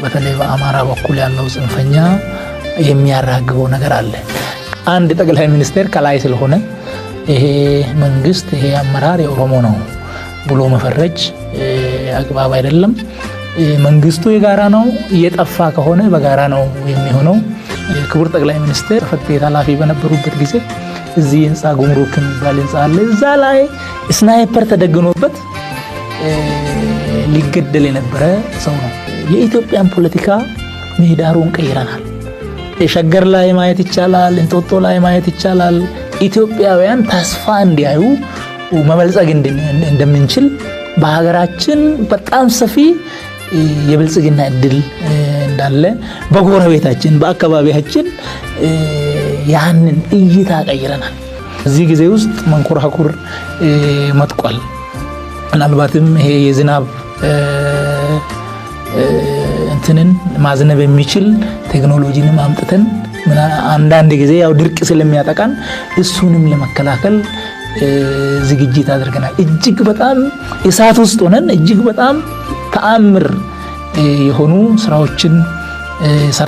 በተለይ በአማራ በኩል ያለው ጽንፈኛ የሚያራግበው ነገር አለ። አንድ ጠቅላይ ሚኒስትር ከላይ ስለሆነ ይሄ መንግስት ይሄ አመራር የኦሮሞ ነው ብሎ መፈረጅ አግባብ አይደለም። መንግስቱ የጋራ ነው፣ እየጠፋ ከሆነ በጋራ ነው የሚሆነው። ክቡር ጠቅላይ ሚኒስትር ጽሕፈት ቤት ኃላፊ በነበሩበት ጊዜ እዚህ ህንፃ ጉምሩክ የሚባል ህንፃ አለ። እዛ ላይ ስናይፐር ተደግኖበት ሊገደል የነበረ ሰው ነው። የኢትዮጵያን ፖለቲካ ምህዳሩን ቀይረናል። ሸገር ላይ ማየት ይቻላል፣ እንጦጦ ላይ ማየት ይቻላል። ኢትዮጵያውያን ተስፋ እንዲያዩ መበልጸግ እንደምንችል በሀገራችን በጣም ሰፊ የብልጽግና እድል እንዳለ በጎረቤታችን በአካባቢያችን ያንን እይታ ቀይረናል። እዚህ ጊዜ ውስጥ መንኮራኩር መጥቋል። ምናልባትም ይሄ የዝናብ እንትንን ማዝነብ የሚችል ቴክኖሎጂንም አምጥተን አንዳንድ ጊዜ ያው ድርቅ ስለሚያጠቃን እሱንም ለመከላከል ዝግጅት አድርገናል። እጅግ በጣም እሳት ውስጥ ሆነን እጅግ በጣም ተአምር የሆኑ ስራዎችን